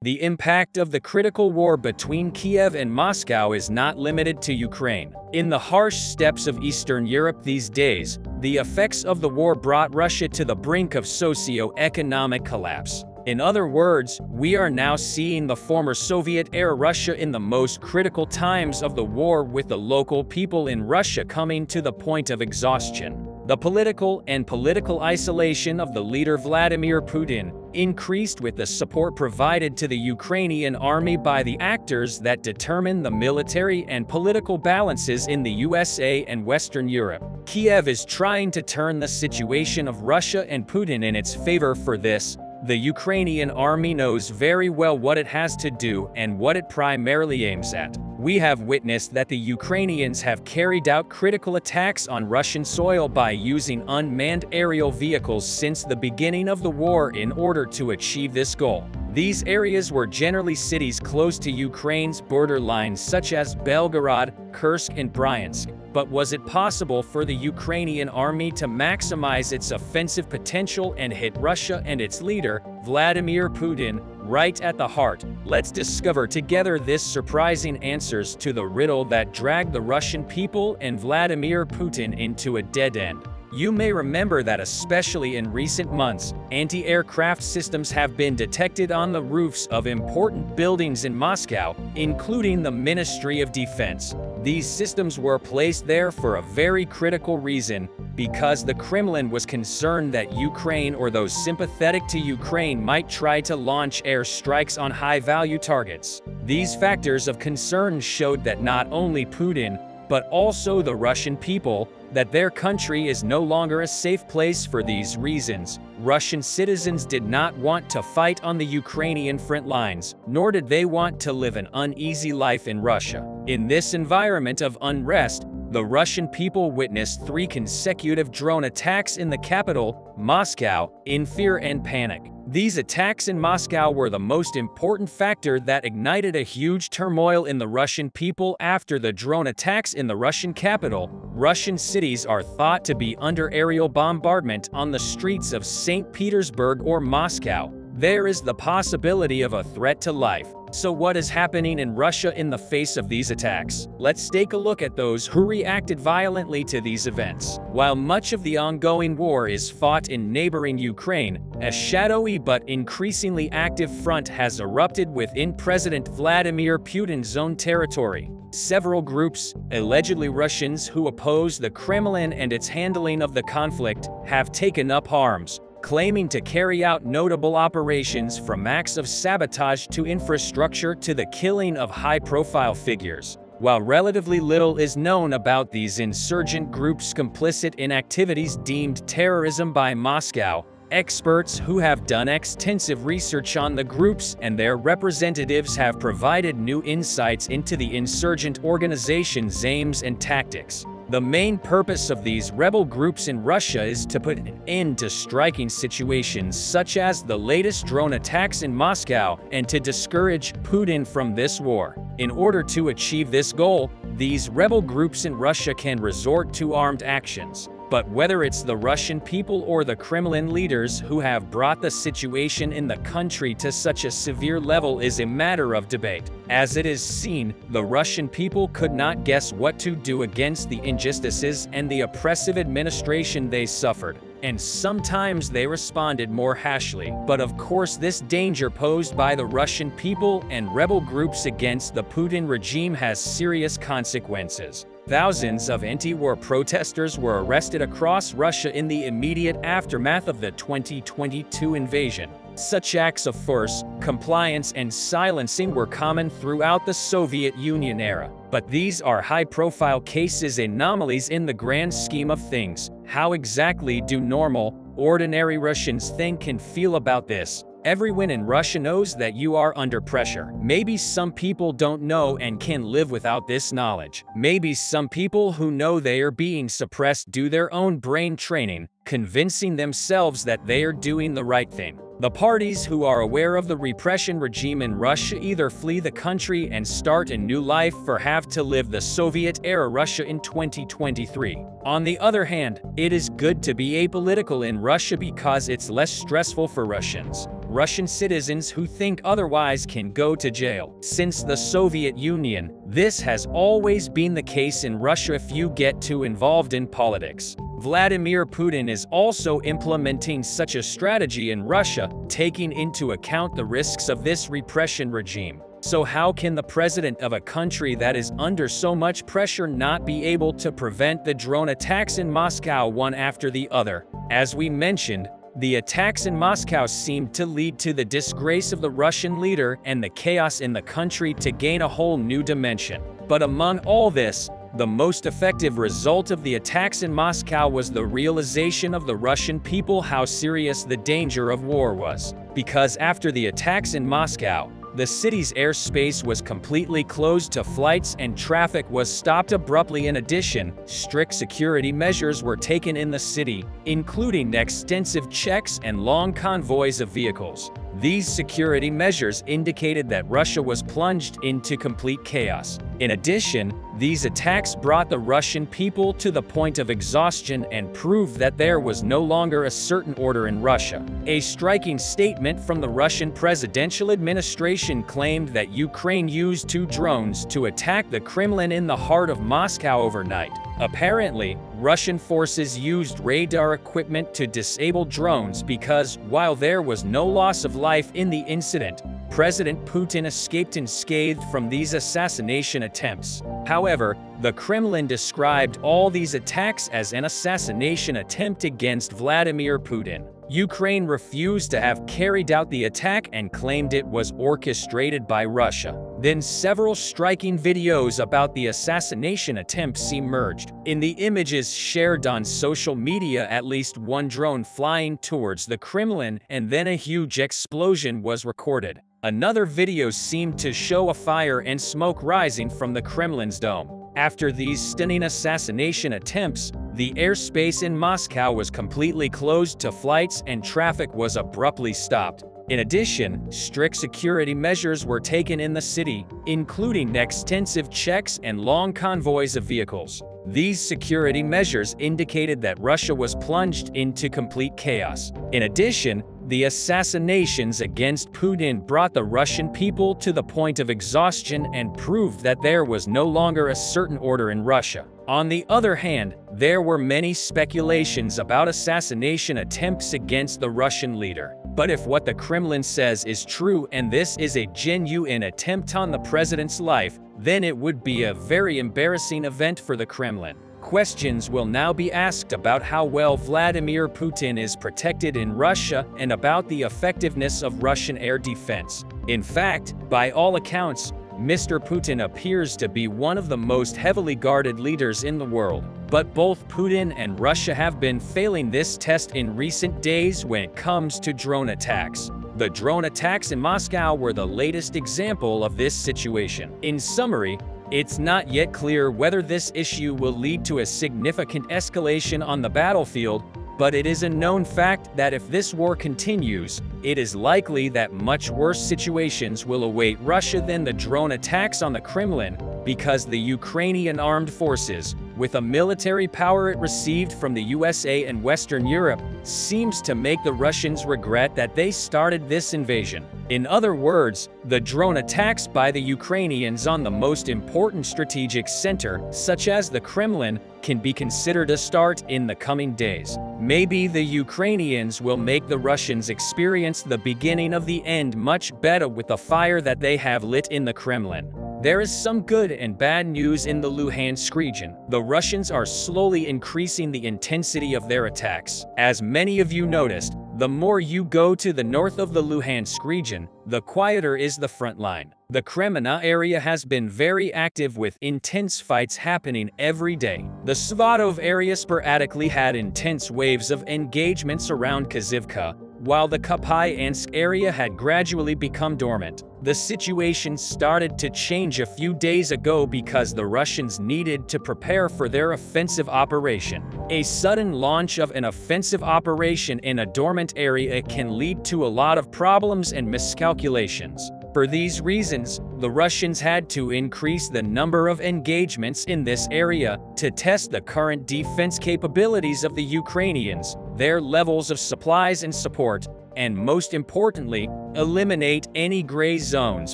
The impact of the critical war between Kiev and Moscow is not limited to Ukraine. In the harsh steppes of Eastern Europe these days, the effects of the war brought Russia to the brink of socio-economic collapse. In other words, we are now seeing the former Soviet-era Russia in the most critical times of the war, with the local people in Russia coming to the point of exhaustion. The political isolation of the leader Vladimir Putin increased with the support provided to the Ukrainian army by the actors that determine the military and political balances in the USA and Western Europe. Kiev is trying to turn the situation of Russia and Putin in its favor. For this, the Ukrainian army knows very well what it has to do and what it primarily aims at. We have witnessed that the Ukrainians have carried out critical attacks on Russian soil by using unmanned aerial vehicles since the beginning of the war in order to achieve this goal. These areas were generally cities close to Ukraine's borderlines, such as Belgorod, Kursk, and Bryansk. But was it possible for the Ukrainian army to maximize its offensive potential and hit Russia and its leader, Vladimir Putin, right at the heart? Let's discover together this surprising answers to the riddle that dragged the Russian people and Vladimir Putin into a dead end. You may remember that especially in recent months, anti-aircraft systems have been detected on the roofs of important buildings in Moscow, including the Ministry of Defense. These systems were placed there for a very critical reason, because the Kremlin was concerned that Ukraine or those sympathetic to Ukraine might try to launch air strikes on high-value targets. These factors of concern showed that not only Putin, but also the Russian people, that their country is no longer a safe place. For these reasons, Russian citizens did not want to fight on the Ukrainian front lines, nor did they want to live an uneasy life in Russia. In this environment of unrest, the Russian people witnessed 3 consecutive drone attacks in the capital, Moscow, in fear and panic. These attacks in Moscow were the most important factor that ignited a huge turmoil in the Russian people. After the drone attacks in the Russian capital, Russian cities are thought to be under aerial bombardment. On the streets of St. Petersburg or Moscow, there is the possibility of a threat to life. So what is happening in Russia in the face of these attacks? Let's take a look at those who reacted violently to these events. While much of the ongoing war is fought in neighboring Ukraine, a shadowy but increasingly active front has erupted within President Vladimir Putin's own territory. Several groups, allegedly Russians who oppose the Kremlin and its handling of the conflict, have taken up arms, claiming to carry out notable operations from acts of sabotage to infrastructure to the killing of high-profile figures. While relatively little is known about these insurgent groups complicit in activities deemed terrorism by Moscow, experts who have done extensive research on the groups and their representatives have provided new insights into the insurgent organization's aims and tactics. The main purpose of these rebel groups in Russia is to put an end to striking situations such as the latest drone attacks in Moscow and to discourage Putin from this war. In order to achieve this goal, these rebel groups in Russia can resort to armed actions. But whether it's the Russian people or the Kremlin leaders who have brought the situation in the country to such a severe level is a matter of debate. As it is seen, the Russian people could not guess what to do against the injustices and the oppressive administration they suffered, and sometimes they responded more harshly. But of course, this danger posed by the Russian people and rebel groups against the Putin regime has serious consequences. Thousands of anti-war protesters were arrested across Russia in the immediate aftermath of the 2022 invasion. Such acts of force, compliance, and silencing were common throughout the Soviet Union era. But these are high-profile cases, anomalies in the grand scheme of things. How exactly do normal, ordinary Russians think and feel about this? Everyone in Russia knows that you are under pressure. Maybe some people don't know and can live without this knowledge. Maybe some people who know they are being suppressed do their own brain training, convincing themselves that they are doing the right thing. The parties who are aware of the repression regime in Russia either flee the country and start a new life or have to live the Soviet-era Russia in 2023. On the other hand, it is good to be apolitical in Russia because it's less stressful for Russians. Russian citizens who think otherwise can go to jail. Since the Soviet Union, this has always been the case in Russia if you get too involved in politics. Vladimir Putin is also implementing such a strategy in Russia, taking into account the risks of this repression regime. So how can the president of a country that is under so much pressure not be able to prevent the drone attacks in Moscow one after the other? As we mentioned, the attacks in Moscow seemed to lead to the disgrace of the Russian leader and the chaos in the country to gain a whole new dimension. But among all this, the most effective result of the attacks in Moscow was the realization of the Russian people how serious the danger of war was. Because after the attacks in Moscow, the city's airspace was completely closed to flights and traffic was stopped abruptly. In addition, strict security measures were taken in the city, including extensive checks and long convoys of vehicles. These security measures indicated that Russia was plunged into complete chaos. In addition, these attacks brought the Russian people to the point of exhaustion and proved that there was no longer a certain order in Russia. A striking statement from the Russian presidential administration claimed that Ukraine used 2 drones to attack the Kremlin in the heart of Moscow overnight. Apparently, Russian forces used radar equipment to disable drones because, while there was no loss of life in the incident, President Putin escaped unscathed from these assassination attempts. However, the Kremlin described all these attacks as an assassination attempt against Vladimir Putin. Ukraine refused to have carried out the attack and claimed it was orchestrated by Russia. Then several striking videos about the assassination attempts emerged. In the images shared on social media, at least one drone flying towards the Kremlin and then a huge explosion was recorded. Another video seemed to show a fire and smoke rising from the Kremlin's dome. After these stunning assassination attempts, the airspace in Moscow was completely closed to flights and traffic was abruptly stopped. In addition, strict security measures were taken in the city, including extensive checks and long convoys of vehicles. These security measures indicated that Russia was plunged into complete chaos. In addition, the assassinations against Putin brought the Russian people to the point of exhaustion and proved that there was no longer a certain order in Russia. On the other hand, there were many speculations about assassination attempts against the Russian leader. But if what the Kremlin says is true and this is a genuine attempt on the president's life, then it would be a very embarrassing event for the Kremlin. Questions will now be asked about how well Vladimir Putin is protected in Russia and about the effectiveness of Russian air defense. In fact, by all accounts, Mr. Putin appears to be one of the most heavily guarded leaders in the world. But both Putin and Russia have been failing this test in recent days when it comes to drone attacks. The drone attacks in Moscow were the latest example of this situation. In summary, it's not yet clear whether this issue will lead to a significant escalation on the battlefield, but it is a known fact that if this war continues, it is likely that much worse situations will await Russia than the drone attacks on the Kremlin, because the Ukrainian armed forces, with a military power it received from the USA and Western Europe, seems to make the Russians regret that they started this invasion. In other words, the drone attacks by the Ukrainians on the most important strategic center, such as the Kremlin, can be considered a start in the coming days. Maybe the Ukrainians will make the Russians experience the beginning of the end much better with the fire that they have lit in the Kremlin. There is some good and bad news in the Luhansk region. The Russians are slowly increasing the intensity of their attacks. As many of you noticed, the more you go to the north of the Luhansk region, the quieter is the front line. The Kremlin area has been very active with intense fights happening every day. The Svatov area sporadically had intense waves of engagements around Kazivka, while the Kupiansk area had gradually become dormant. The situation started to change a few days ago because the Russians needed to prepare for their offensive operation. A sudden launch of an offensive operation in a dormant area can lead to a lot of problems and miscalculations. For these reasons, the Russians had to increase the number of engagements in this area to test the current defense capabilities of the Ukrainians, their levels of supplies and support, and most importantly, eliminate any gray zones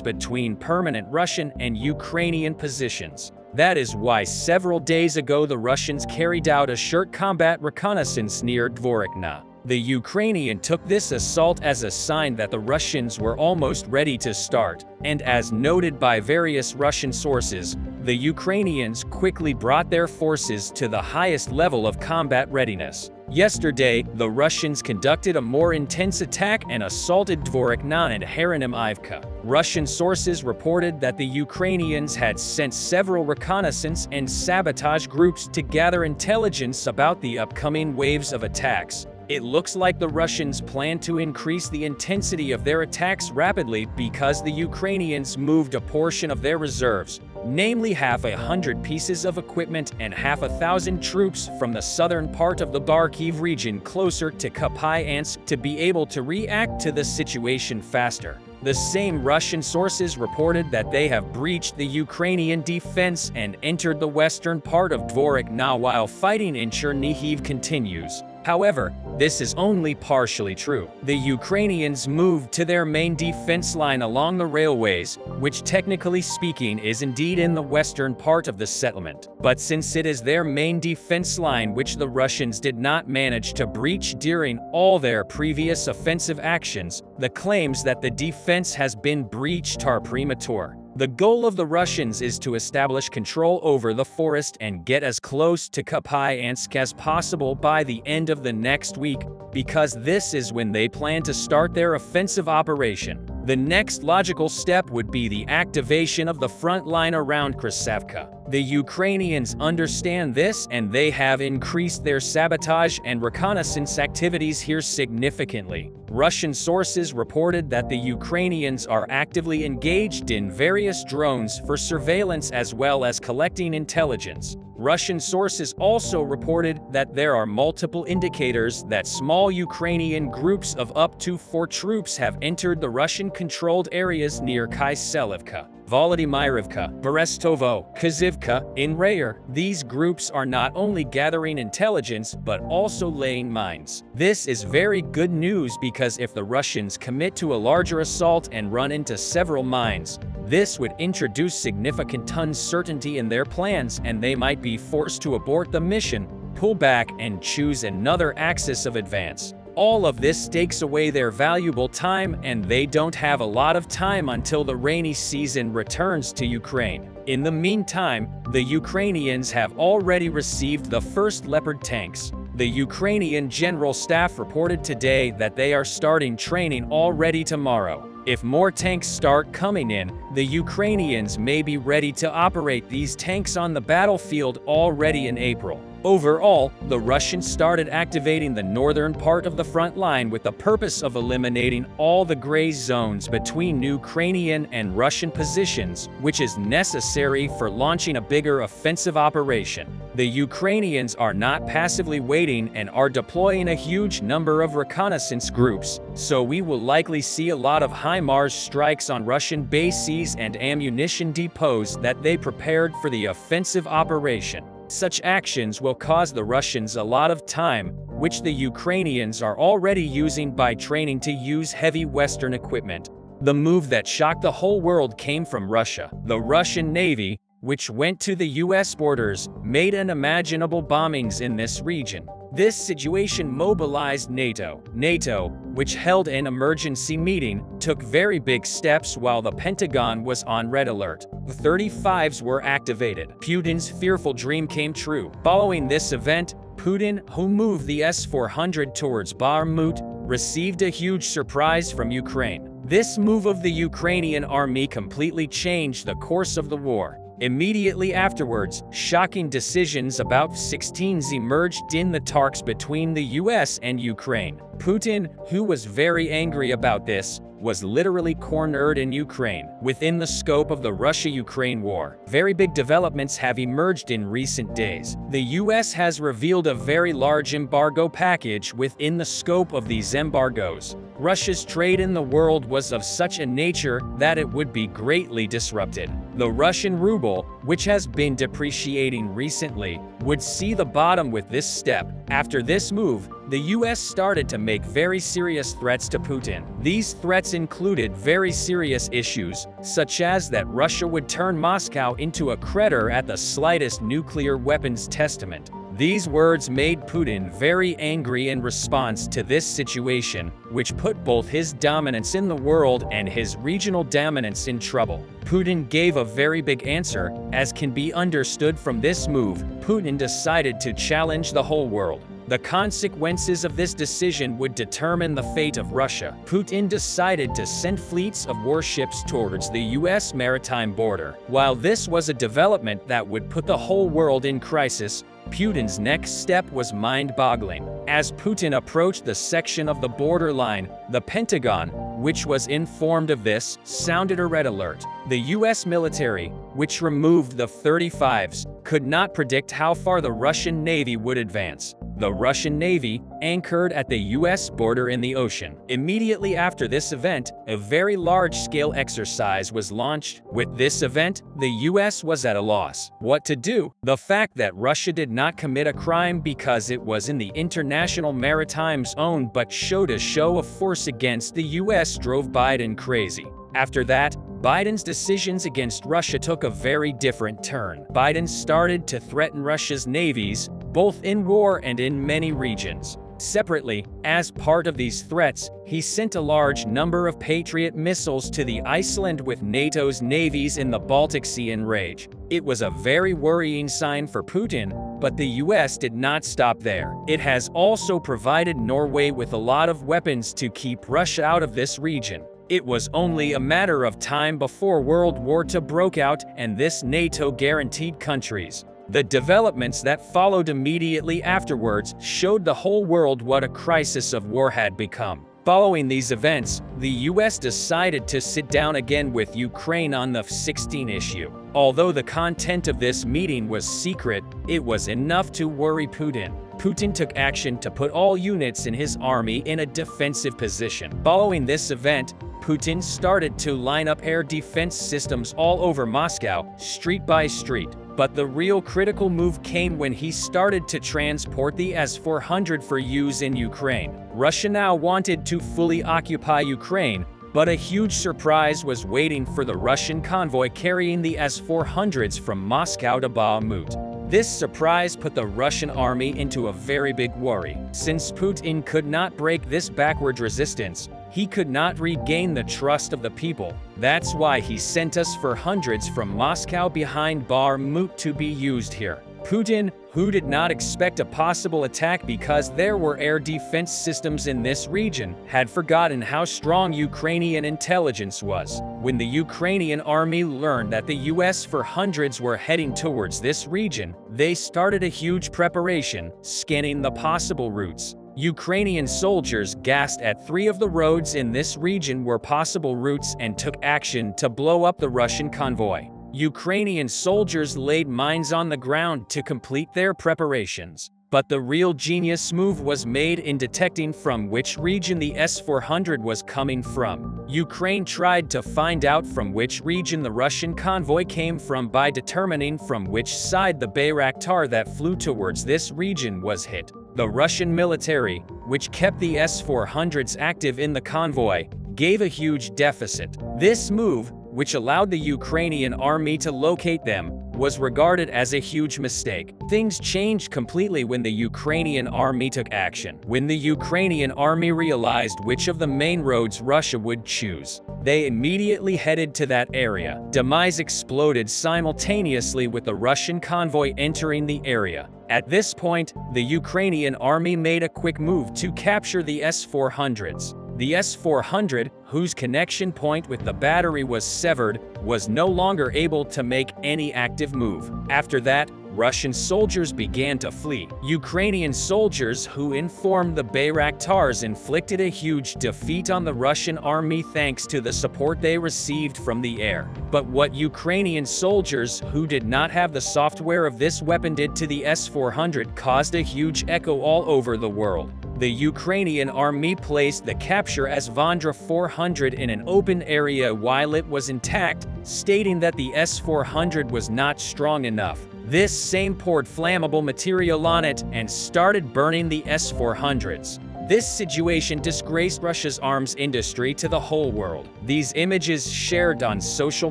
between permanent Russian and Ukrainian positions. That is why several days ago the Russians carried out a short combat reconnaissance near Dvorykna. The Ukrainian took this assault as a sign that the Russians were almost ready to start, and as noted by various Russian sources, the Ukrainians quickly brought their forces to the highest level of combat readiness. Yesterday, the Russians conducted a more intense attack and assaulted Dvorykna and Haranimivka. Russian sources reported that the Ukrainians had sent several reconnaissance and sabotage groups to gather intelligence about the upcoming waves of attacks. It looks like the Russians plan to increase the intensity of their attacks rapidly because the Ukrainians moved a portion of their reserves, namely 100 pieces of equipment and 1,000 troops from the southern part of the Kharkiv region closer to Kupiansk to be able to react to the situation faster. The same Russian sources reported that they have breached the Ukrainian defense and entered the western part of Dvorykna while fighting in Chernihiv continues. However, this is only partially true. The Ukrainians moved to their main defense line along the railways, which technically speaking is indeed in the western part of the settlement. But since it is their main defense line which the Russians did not manage to breach during all their previous offensive actions, the claims that the defense has been breached are premature. The goal of the Russians is to establish control over the forest and get as close to Kupiansk as possible by the end of the next week, because this is when they plan to start their offensive operation. The next logical step would be the activation of the front line around Krasavka. The Ukrainians understand this and they have increased their sabotage and reconnaissance activities here significantly. Russian sources reported that the Ukrainians are actively engaged in various drones for surveillance as well as collecting intelligence. Russian sources also reported that there are multiple indicators that small Ukrainian groups of up to 4 troops have entered the Russian-controlled areas near Kyselivka, Volodymyrivka, Berestovo, Kazivka. In Rayer, these groups are not only gathering intelligence but also laying mines. This is very good news because if the Russians commit to a larger assault and run into several mines, this would introduce significant uncertainty in their plans and they might be forced to abort the mission, pull back, and choose another axis of advance. All of this takes away their valuable time and they don't have a lot of time until the rainy season returns to Ukraine. In the meantime, the Ukrainians have already received the first Leopard tanks. The Ukrainian General Staff reported today that they are starting training already tomorrow. If more tanks start coming in, the Ukrainians may be ready to operate these tanks on the battlefield already in April. Overall, the Russians started activating the northern part of the front line with the purpose of eliminating all the gray zones between Ukrainian and Russian positions, which is necessary for launching a bigger offensive operation. The Ukrainians are not passively waiting and are deploying a huge number of reconnaissance groups, so we will likely see a lot of HIMARS strikes on Russian bases and ammunition depots that they prepared for the offensive operation. Such actions will cause the Russians a lot of time, which the Ukrainians are already using by training to use heavy Western equipment. The move that shocked the whole world came from Russia. The Russian Navy, which went to the US borders, made unimaginable bombings in this region. This situation mobilized NATO. NATO, which held an emergency meeting, took very big steps while the Pentagon was on red alert. The 35s were activated. Putin's fearful dream came true. Following this event, Putin, who moved the S-400 towards Bakhmut, received a huge surprise from Ukraine. This move of the Ukrainian army completely changed the course of the war. Immediately afterwards, shocking decisions about 16s emerged in the talks between the US and Ukraine. Putin, who was very angry about this, was literally cornered in Ukraine. Within the scope of the Russia-Ukraine war, very big developments have emerged in recent days. The US has revealed a very large embargo package within the scope of these embargoes. Russia's trade in the world was of such a nature that it would be greatly disrupted. The Russian ruble, which has been depreciating recently, would see the bottom with this step. After this move, the US started to make very serious threats to Putin. These threats included very serious issues, such as that Russia would turn Moscow into a crater at the slightest nuclear weapons testament. These words made Putin very angry in response to this situation, which put both his dominance in the world and his regional dominance in trouble. Putin gave a very big answer. As can be understood from this move, Putin decided to challenge the whole world. The consequences of this decision would determine the fate of Russia. Putin decided to send fleets of warships towards the US maritime border. While this was a development that would put the whole world in crisis, Putin's next step was mind-boggling. As Putin approached the section of the borderline, the Pentagon, which was informed of this, sounded a red alert. The US military, which removed the F-35s, could not predict how far the Russian Navy would advance. The Russian Navy anchored at the US border in the ocean. Immediately after this event, a very large-scale exercise was launched. With this event, the US was at a loss. What to do? The fact that Russia did not commit a crime because it was in the international maritime zone but showed a show of force against the US drove Biden crazy. After that, Biden's decisions against Russia took a very different turn. Biden started to threaten Russia's navies, both in war and in many regions. Separately, as part of these threats, he sent a large number of Patriot missiles to the Iceland with NATO's navies in the Baltic Sea in rage. It was a very worrying sign for Putin, but the US did not stop there. It has also provided Norway with a lot of weapons to keep Russia out of this region. It was only a matter of time before World War II broke out, and this NATO guaranteed countries. The developments that followed immediately afterwards showed the whole world what a crisis of war had become. Following these events, the US decided to sit down again with Ukraine on the F-16 issue. Although the content of this meeting was secret, it was enough to worry Putin. Putin took action to put all units in his army in a defensive position. Following this event, Putin started to line up air defense systems all over Moscow, street by street. But the real critical move came when he started to transport the S-400 for use in Ukraine. Russia now wanted to fully occupy Ukraine, but a huge surprise was waiting for the Russian convoy carrying the S-400s from Moscow to Bakhmut. This surprise put the Russian army into a very big worry. Since Putin could not break this backward resistance, he could not regain the trust of the people. That's why he sent us for hundreds from Moscow behind Bakhmut to be used here. Putin, who did not expect a possible attack because there were air defense systems in this region, had forgotten how strong Ukrainian intelligence was. When the Ukrainian army learned that the US for hundreds were heading towards this region, they started a huge preparation, scanning the possible routes. Ukrainian soldiers gassed at 3 of the roads in this region were possible routes and took action to blow up the Russian convoy. Ukrainian soldiers laid mines on the ground to complete their preparations. But the real genius move was made in detecting from which region the S-400 was coming from. Ukraine tried to find out from which region the Russian convoy came from by determining from which side the Bayraktar that flew towards this region was hit. The Russian military, which kept the S-400s active in the convoy, gave a huge deficit. This move, which allowed the Ukrainian army to locate them, was regarded as a huge mistake. Things changed completely when the Ukrainian army took action. When the Ukrainian army realized which of the main roads Russia would choose, they immediately headed to that area. Demise exploded simultaneously with the Russian convoy entering the area. At this point, the Ukrainian army made a quick move to capture the S-400s. The S-400, whose connection point with the battery was severed, was no longer able to make any active move. After that, Russian soldiers began to flee. Ukrainian soldiers who informed the Bayraktars inflicted a huge defeat on the Russian army thanks to the support they received from the air. But what Ukrainian soldiers who did not have the software of this weapon did to the S-400 caused a huge echo all over the world. The Ukrainian army placed the capture S-Vandra 400 in an open area while it was intact, stating that the S-400 was not strong enough. This same poured flammable material on it and started burning the S-400s. This situation disgraced Russia's arms industry to the whole world. These images shared on social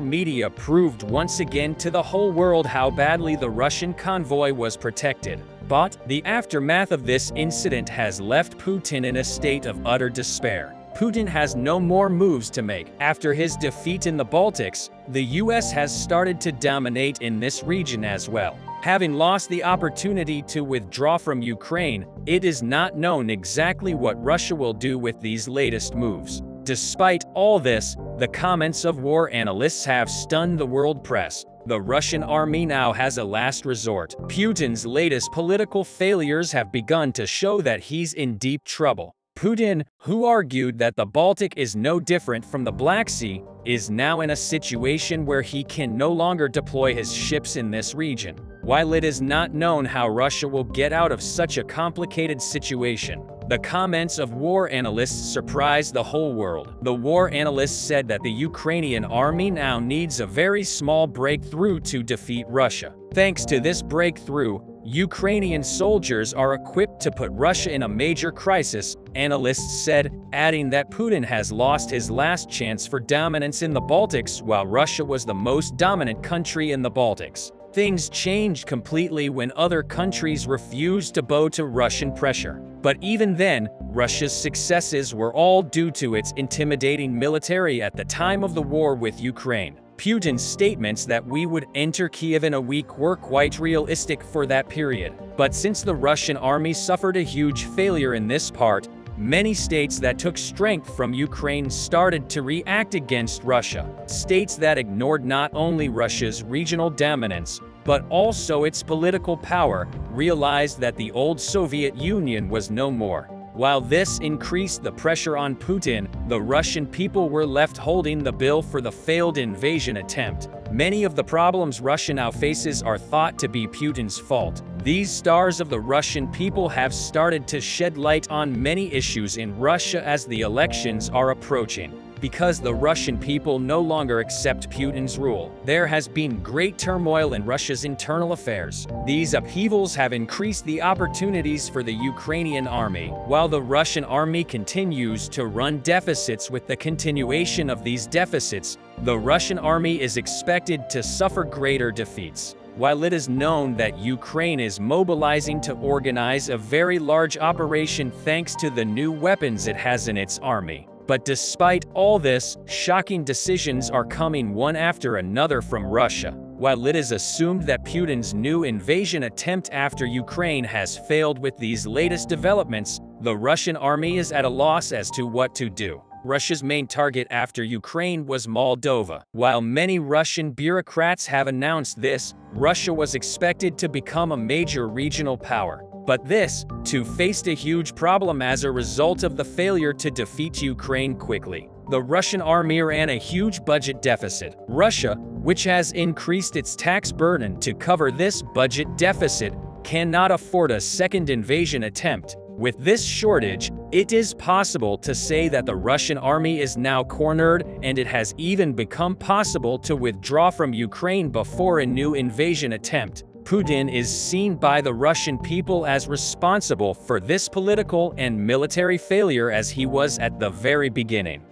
media proved once again to the whole world how badly the Russian convoy was protected. But the aftermath of this incident has left Putin in a state of utter despair. Putin has no more moves to make. After his defeat in the Baltics, the US has started to dominate in this region as well. Having lost the opportunity to withdraw from Ukraine, it is not known exactly what Russia will do with these latest moves. Despite all this, the comments of war analysts have stunned the world press. The Russian army now has a last resort. Putin's latest political failures have begun to show that he's in deep trouble. Putin, who argued that the Baltic is no different from the Black Sea, is now in a situation where he can no longer deploy his ships in this region. While it is not known how Russia will get out of such a complicated situation, the comments of war analysts surprised the whole world. The war analysts said that the Ukrainian army now needs a very small breakthrough to defeat Russia. Thanks to this breakthrough, Ukrainian soldiers are equipped to put Russia in a major crisis, analysts said, adding that Putin has lost his last chance for dominance in the Baltics while Russia was the most dominant country in the Baltics. Things changed completely when other countries refused to bow to Russian pressure. But even then, Russia's successes were all due to its intimidating military at the time of the war with Ukraine. Putin's statements that we would enter Kiev in a week were quite realistic for that period. But since the Russian army suffered a huge failure in this part, many states that took strength from Ukraine started to react against Russia. States that ignored not only Russia's regional dominance, but also its political power, realized that the old Soviet Union was no more. While this increased the pressure on Putin, the Russian people were left holding the bill for the failed invasion attempt. Many of the problems Russia now faces are thought to be Putin's fault. These stars of the Russian people have started to shed light on many issues in Russia as the elections are approaching. Because the Russian people no longer accept Putin's rule, there has been great turmoil in Russia's internal affairs. These upheavals have increased the opportunities for the Ukrainian army, while the Russian army continues to run deficits. With the continuation of these deficits, the Russian army is expected to suffer greater defeats. While it is known that Ukraine is mobilizing to organize a very large operation thanks to the new weapons it has in its army. But despite all this, shocking decisions are coming one after another from Russia. While it is assumed that Putin's new invasion attempt after Ukraine has failed, with these latest developments, the Russian army is at a loss as to what to do. Russia's main target after Ukraine was Moldova. While many Russian bureaucrats have announced this, Russia was expected to become a major regional power. But this, too, faced a huge problem as a result of the failure to defeat Ukraine quickly. The Russian army ran a huge budget deficit. Russia, which has increased its tax burden to cover this budget deficit, cannot afford a second invasion attempt. With this shortage, it is possible to say that the Russian army is now cornered, and it has even become possible to withdraw from Ukraine before a new invasion attempt. Putin is seen by the Russian people as responsible for this political and military failure, as he was at the very beginning.